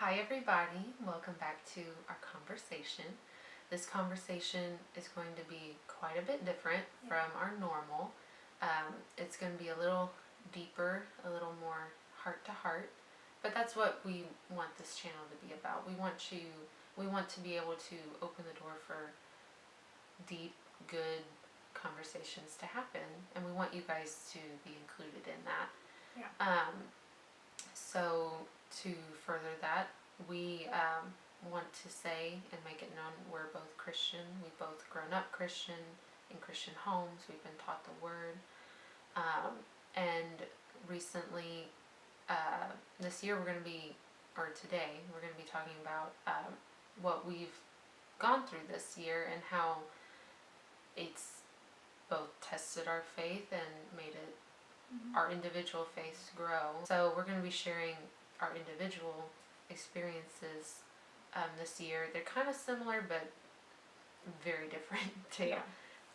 Hi, everybody. Welcome back to our conversation. This conversation is going to be quite a bit different from our normal. It's going to be a little deeper, a little more heart to heart, but that's what we want this channel to be about. We want to be able to open the door for deep, good conversations to happen, and we want you guys to be included in that. Yeah. So to further that, we want to say and make it known we're both Christian. We've both grown up Christian in Christian homes. We've been taught the Word. And recently, this year today, we're going to be talking about what we've gone through this year and how it's both tested our faith and made it our individual faiths grow. So we're going to be sharing our individual experiences this year. They're kind of similar, but very different too.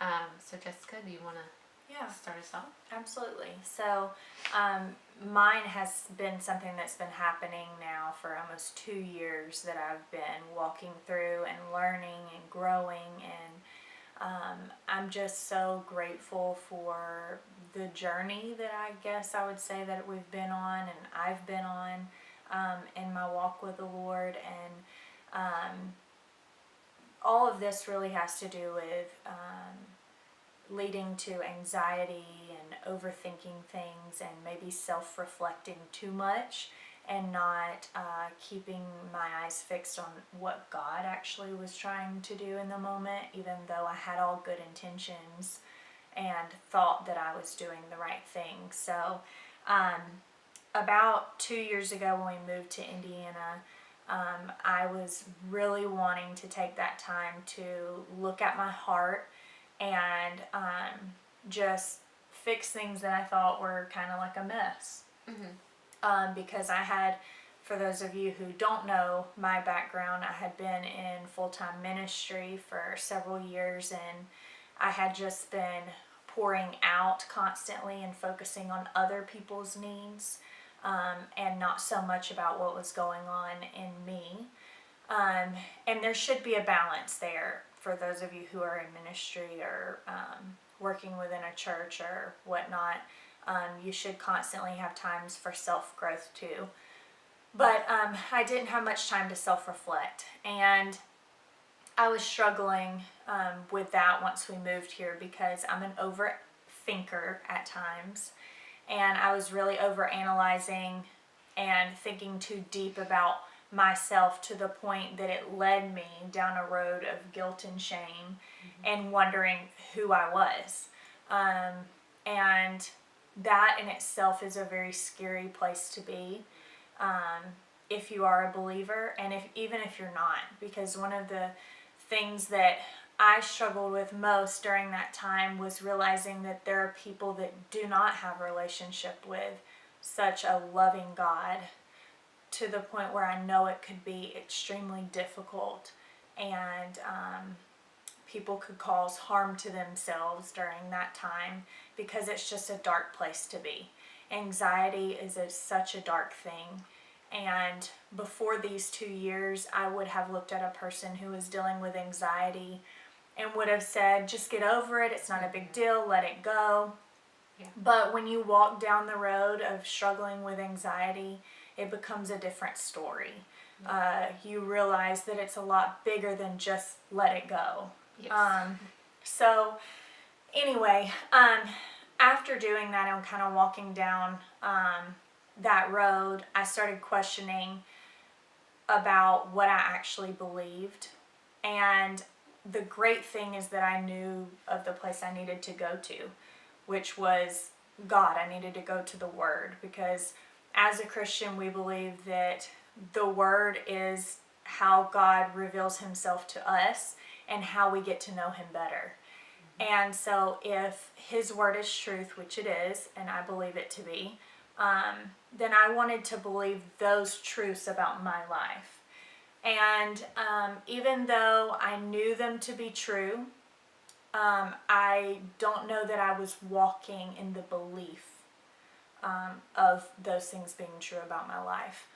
Yeah. So Jessica, do you want to start us off? Absolutely. So mine has been something that's been happening now for almost 2 years that I've been walking through and learning and growing, and I'm just so grateful for the journey that I guess I would say that we've been on and I've been on in my walk with the Lord. And all of this really has to do with leading to anxiety and overthinking things and maybe self-reflecting too much and not keeping my eyes fixed on what God actually was trying to do in the moment, even though I had all good intentions and thought that I was doing the right thing. So about 2 years ago when we moved to Indiana, I was really wanting to take that time to look at my heart and just fix things that I thought were kind of like a mess. Because I had, for those of you who don't know my background, I had been in full-time ministry for several years, and I had just been pouring out constantly and focusing on other people's needs and not so much about what was going on in me. And there should be a balance there for those of you who are in ministry or working within a church or whatnot. You should constantly have times for self-growth too. But I didn't have much time to self-reflect, and I was struggling with that once we moved here because I'm an overthinker at times, and I was really overanalyzing and thinking too deep about myself to the point that it led me down a road of guilt and shame and wondering who I was. And that in itself is a very scary place to be if you are a believer, and even if you're not, because one of the things that I struggled with most during that time was realizing that there are people that do not have a relationship with such a loving God, to the point where I know it could be extremely difficult, and people could cause harm to themselves during that time because it's just a dark place to be. Anxiety is such a dark thing. And before these 2 years, I would have looked at a person who was dealing with anxiety and would have said, just get over it, it's not a big deal, let it go. Yeah. But when you walk down the road of struggling with anxiety, it becomes a different story. You realize that it's a lot bigger than just let it go. Yes. So anyway, after doing that and kind of walking down that road, I started questioning about what I actually believed. And the great thing is that I knew of the place I needed to go to, which was God. I needed to go to the Word, because as a Christian, we believe that the Word is how God reveals Himself to us and how we get to know Him better. And so if His Word is truth, which it is, and I believe it to be, then I wanted to believe those truths about my life. And even though I knew them to be true, I don't know that I was walking in the belief of those things being true about my life.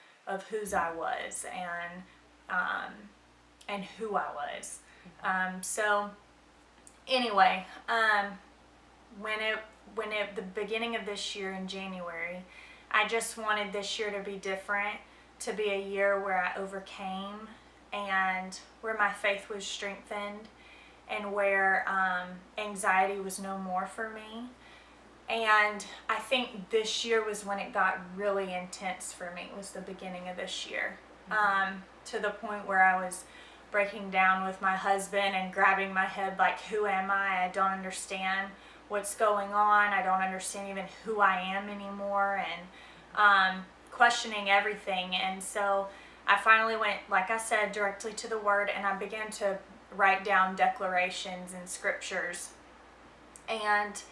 whose I was and who I was. So anyway, the beginning of this year in January, I just wanted this year to be different, to be a year where I overcame and where my faith was strengthened and where anxiety was no more for me. And I think this year was when it got really intense for me. It was the beginning of this year, to the point where I was breaking down with my husband and grabbing my head like, who am I? I don't understand what's going on. I don't understand even who I am anymore, and questioning everything. And so I finally went, like I said, directly to the Word, and I began to write down declarations and scriptures. And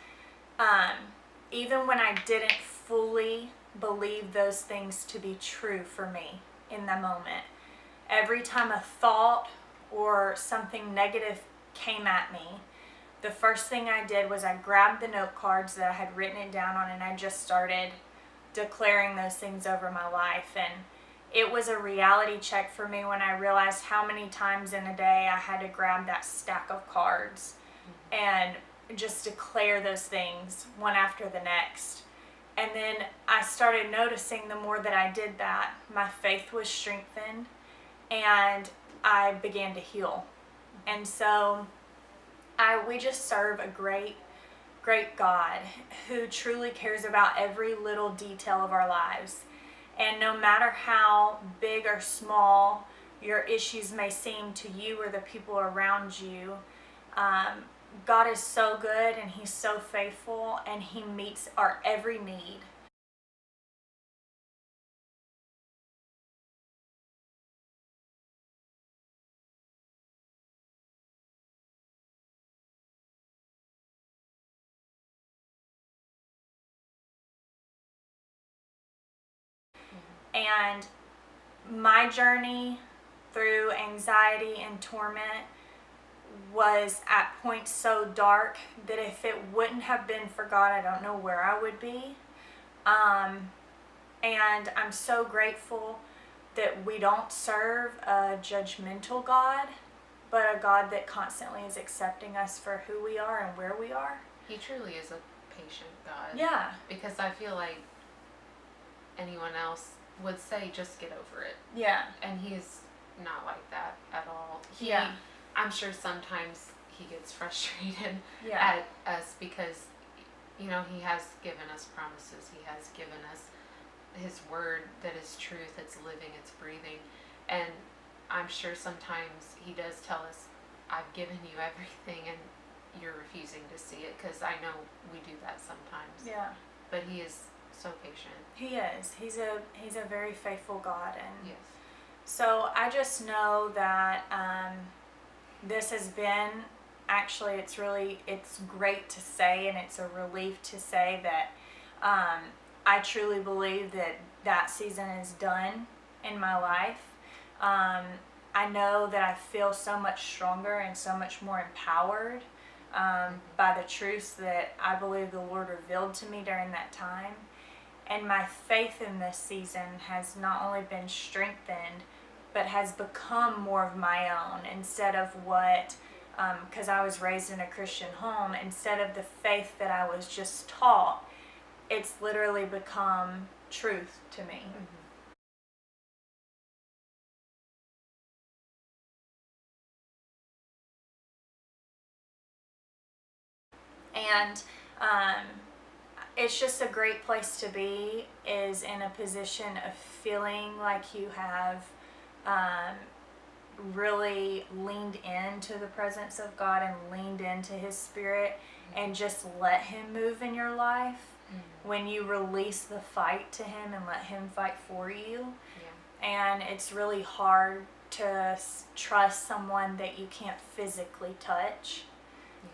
even when I didn't fully believe those things to be true for me in the moment, every time a thought or something negative came at me, the first thing I did was I grabbed the note cards that I had written it down on, and I just started declaring those things over my life. And it was a reality check for me when I realized how many times in a day I had to grab that stack of cards and just declare those things one after the next. And then I started noticing the more that I did that, my faith was strengthened and I began to heal. And so we just serve a great God who truly cares about every little detail of our lives. And no matter how big or small your issues may seem to you or the people around you, God is so good and He's so faithful, and He meets our every need. And my journey through anxiety and torment was at points so dark that if it wouldn't have been for God, I don't know where I would be. And I'm so grateful that we don't serve a judgmental God, but a God that constantly is accepting us for who we are and where we are. He truly is a patient God. Yeah. Because I feel like anyone else would say, just get over it. Yeah. And He's not like that at all. I'm sure sometimes He gets frustrated at us because, He has given us promises. He has given us His word that is truth, it's living, it's breathing. And I'm sure sometimes He does tell us, I've given you everything and you're refusing to see it, because I know we do that sometimes. Yeah. But He is so patient. He is. He's a very faithful God. And yes. So I just know that this has been, actually it's great to say, and it's a relief to say that I truly believe that season is done in my life. I know that I feel so much stronger and so much more empowered by the truths that I believe the Lord revealed to me during that time. And my faith in this season has not only been strengthened, but has become more of my own, instead of what, because I was raised in a Christian home, instead of the faith that I was just taught, it's literally become truth to me. And it's just a great place to be, is in a position of feeling like you have really leaned into the presence of God and leaned into His Spirit, and just let Him move in your life. When you release the fight to Him and let Him fight for you. And it's really hard to trust someone that you can't physically touch.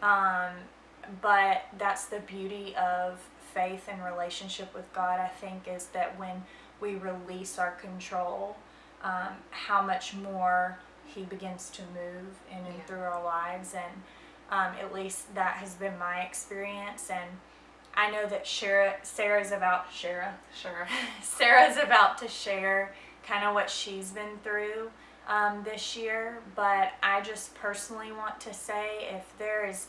But that's the beauty of faith and relationship with God, I think, is that when we release our control, how much more He begins to move in and through our lives. And at least that has been my experience. And I know that Sarah's about to share kind of what she's been through this year. But I just personally want to say, if there is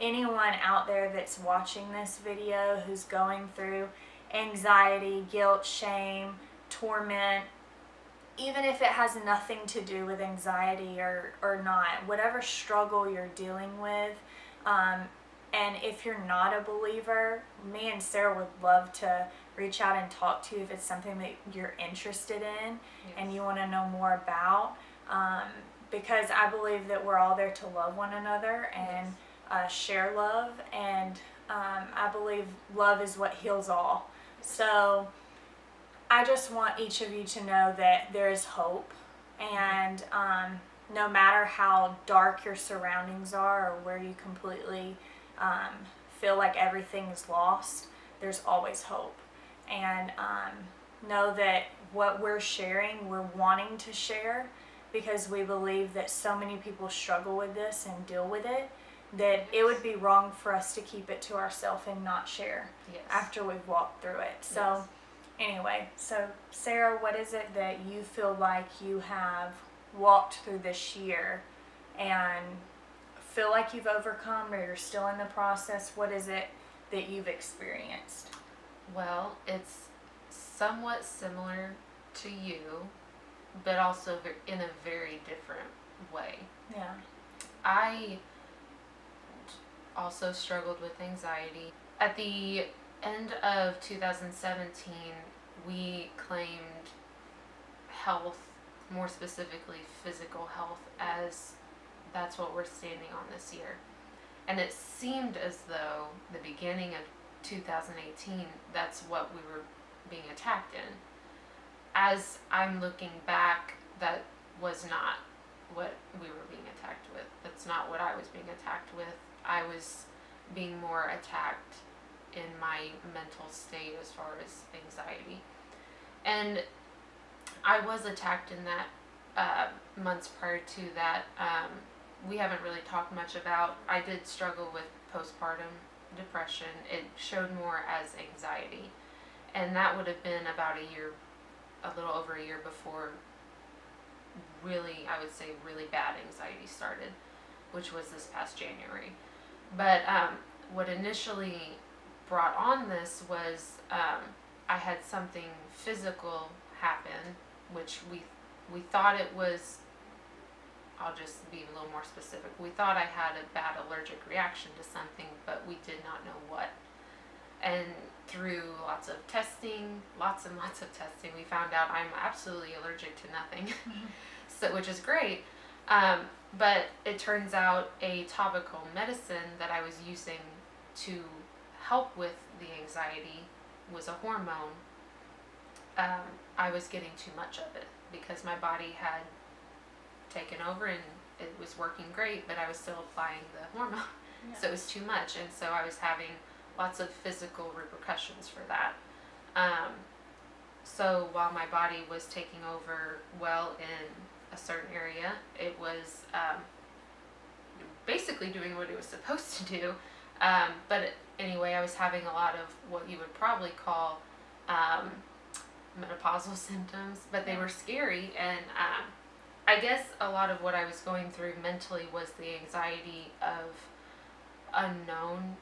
anyone out there that's watching this video who's going through anxiety, guilt, shame, torment, even if it has nothing to do with anxiety or not, whatever struggle you're dealing with, and if you're not a believer, me and Sarah would love to reach out and talk to you if it's something that you're interested in and you want to know more about, because I believe that we're all there to love one another and share love, and I believe love is what heals all. So I just want each of you to know that there is hope, and no matter how dark your surroundings are or where you completely feel like everything is lost, there's always hope. And know that what we're sharing, we're wanting to share because we believe that so many people struggle with this and deal with it, that it would be wrong for us to keep it to ourselves and not share after we've walked through it. So anyway, so Sarah, what is it that you feel like you have walked through this year and feel like you've overcome, or you're still in the process? What is it that you've experienced? Well, it's somewhat similar to you, but also in a very different way. Yeah. I also struggled with anxiety. At the end of 2017, we claimed health, more specifically physical health, as that's what we're standing on this year. And it seemed as though the beginning of 2018, that's what we were being attacked in. As I'm looking back, that was not what we were being attacked with. That's not what I was being attacked with. I was being more attacked in my mental state as far as anxiety. And I was attacked in that months prior to that. We haven't really talked much about. I did struggle with postpartum depression. It showed more as anxiety. And that would have been about a little over a year before really, I would say, really bad anxiety started, which was this past January. But what initially brought on this was I had something physical happen, which we thought it was, I'll just be a little more specific. We thought I had a bad allergic reaction to something, but we did not know what. And through lots and lots of testing, we found out I'm absolutely allergic to nothing, so which is great. But it turns out a topical medicine that I was using to help with the anxiety was a hormone. I was getting too much of it because my body had taken over and it was working great, but I was still applying the hormone. So it was too much, and so I was having lots of physical repercussions for that. So while my body was taking over well in a certain area, it was basically doing what it was supposed to do. But anyway, I was having a lot of what you would probably call menopausal symptoms, but they were scary. And I guess a lot of what I was going through mentally was the anxiety of unknown,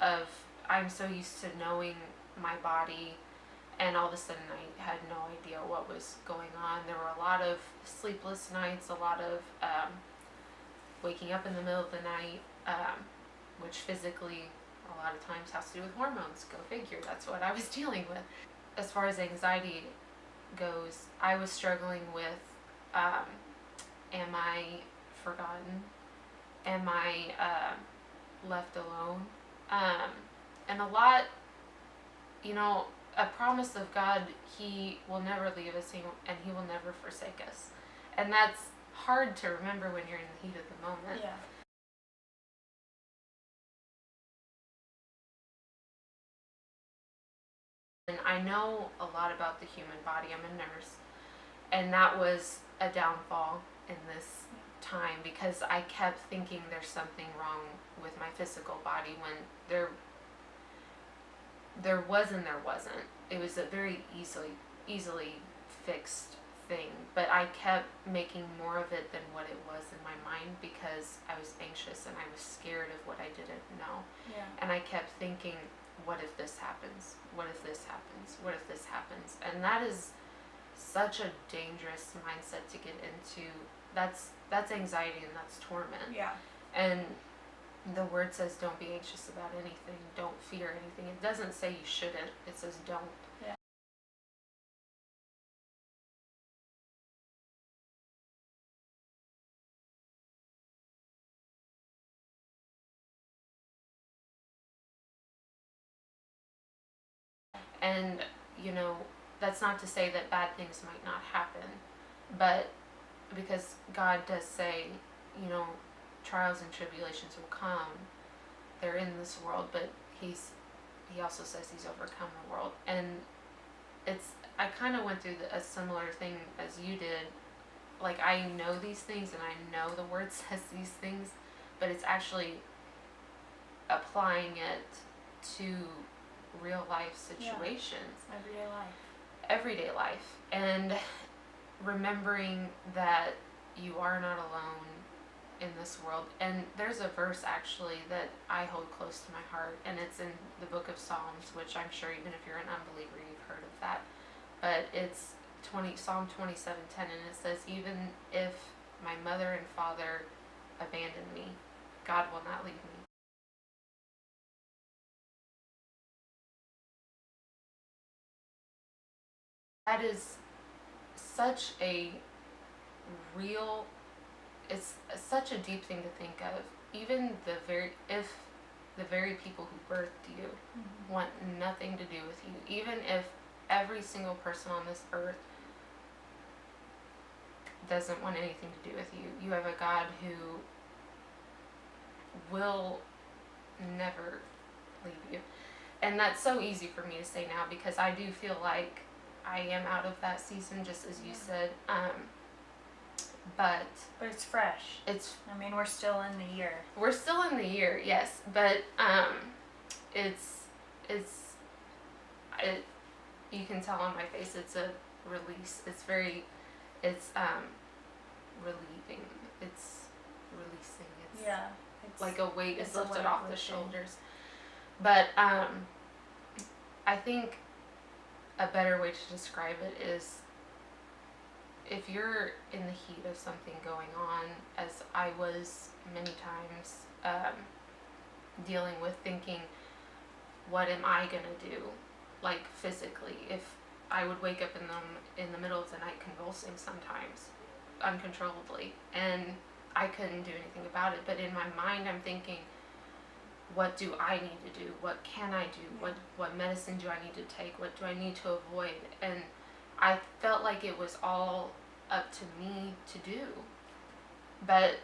of I'm so used to knowing my body, and all of a sudden I had no idea what was going on. There were a lot of sleepless nights, a lot of waking up in the middle of the night, which physically a lot of times has to do with hormones. Go figure, that's what I was dealing with. As far as anxiety goes, I was struggling with, am I forgotten? Am I left alone? And a lot, a promise of God, He will never leave us and He will never forsake us. And that's hard to remember when you're in the heat of the moment. Yeah. And I know a lot about the human body. I'm a nurse. And that was a downfall in this time because I kept thinking there's something wrong with my physical body when there was and there wasn't. It was a very easily fixed thing, but I kept making more of it than what it was in my mind because I was anxious and I was scared of what I didn't know. Yeah. And I kept thinking, what if this happens? What if this happens? What if this happens? And that is such a dangerous mindset to get into. That's anxiety and that's torment. Yeah. And the word says don't be anxious about anything, don't fear anything. It doesn't say you shouldn't, it says don't. Yeah. And, you know, that's not to say that bad things might not happen, but because God does say, you know, trials and tribulations will come, they're in this world, but he also says he's overcome the world. And I kind of went through a similar thing as you did. Like, I know these things and I know the word says these things, but it's actually applying it to real life situations. Everyday life. And remembering that you are not alone in this world. And there's a verse actually that I hold close to my heart, and it's in the book of Psalms, which I'm sure even if you're an unbeliever you've heard of that. But it's Psalm 27:10, and it says, even if my mother and father abandon me, God will not leave me. That is such a real, it's such a deep thing to think of. Even if the very people who birthed you want nothing to do with you, even if every single person on this earth doesn't want anything to do with you, you have a God who will never leave you. And that's so easy for me to say now because I do feel like I am out of that season, just as you said. But it's fresh. I mean, we're still in the year. We're still in the year, yes. But you can tell on my face it's a release. It's relieving. It's releasing. It's like a weight is lifted off the shoulders. But I think a better way to describe it is, if you're in the heat of something going on, as I was many times, dealing with thinking, what am I gonna do? Like physically, if I would wake up in the middle of the night convulsing sometimes, uncontrollably, and I couldn't do anything about it. But in my mind, I'm thinking, what do I need to do? What can I do? What medicine do I need to take? What do I need to avoid? And I felt like it was all up to me to do. But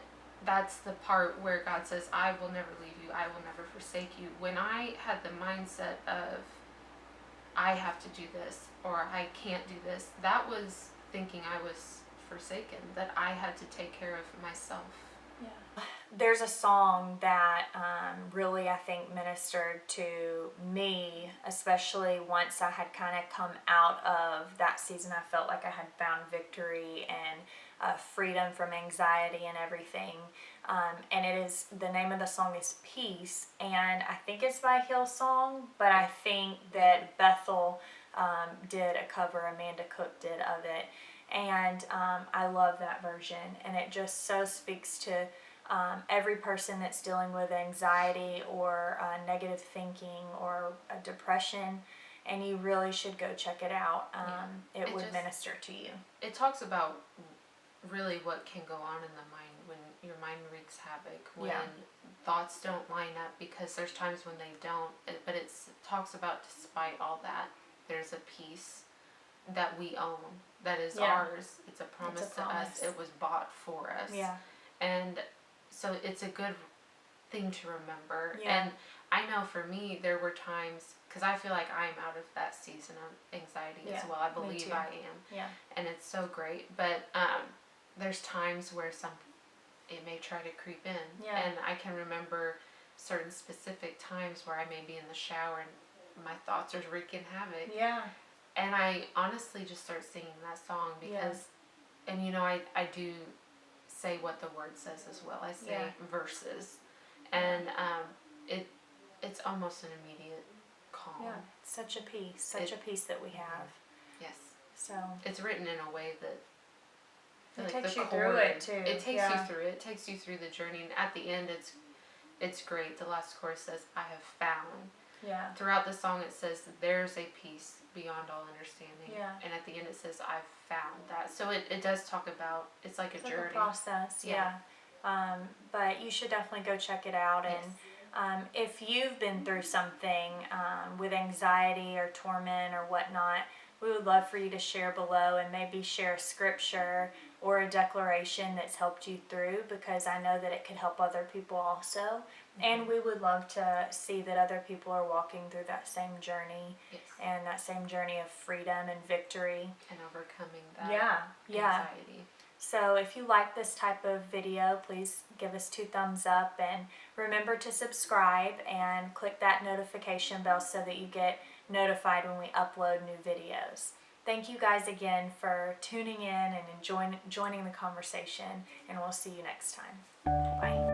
that's the part where God says, I will never leave you. I will never forsake you. When I had the mindset of, I have to do this, or I can't do this, that was thinking I was forsaken, that I had to take care of myself. Yeah. There's a song that really, I think, ministered to me, especially once I had kind of come out of that season. I felt like I had found victory and freedom from anxiety and everything. And the name of the song is Peace, and I think it's by Hillsong, but I think that Bethel did a cover, Amanda Cook did of it. And I love that version, and it just so speaks to every person that's dealing with anxiety or negative thinking or depression, and you really should go check it out. It would minister to you. It talks about really what can go on in the mind when your mind wreaks havoc, when thoughts don't line up, because there's times when they don't, but it talks about despite all that, there's a peace that we own, that is ours. It's a promise to us. It was bought for us. Yeah. And so it's a good thing to remember. Yeah. And I know for me, there were times, because I feel like I'm out of that season of anxiety as well. I believe I am. Yeah. And it's so great. But there's times where it may try to creep in. Yeah. And I can remember certain specific times where I may be in the shower and my thoughts are wreaking havoc. Yeah. And I honestly just start singing that song because and you know, I do say what the word says as well. I say Yeah. verses, and it's almost an immediate calm. Yeah, such a peace that we have. Yes. So It's written in a way that it like takes the you through it too. It takes Yeah. you through it. It takes you through the journey, and at the end, it's great. The last chorus says, "I have found." Yeah. Throughout the song, it says, "There's a peace beyond all understanding." Yeah. And at the end, it says, "I've found that." So it does talk about, it's like It's a like journey. a process. Yeah. Yeah. But you should definitely go check it out. Yes. And if you've been through something with anxiety or torment or whatnot, we would love for you to share below and maybe share a scripture or a declaration that's helped you through, because I know that it could help other people also. And we would love to see that other people are walking through that same journey Yes. and that same journey of freedom and victory. And overcoming that Yeah. anxiety. So if you like this type of video, please give us 2 thumbs up, and remember to subscribe and click that notification bell so that you get notified when we upload new videos. Thank you guys again for tuning in and joining the conversation, and we'll see you next time. Bye.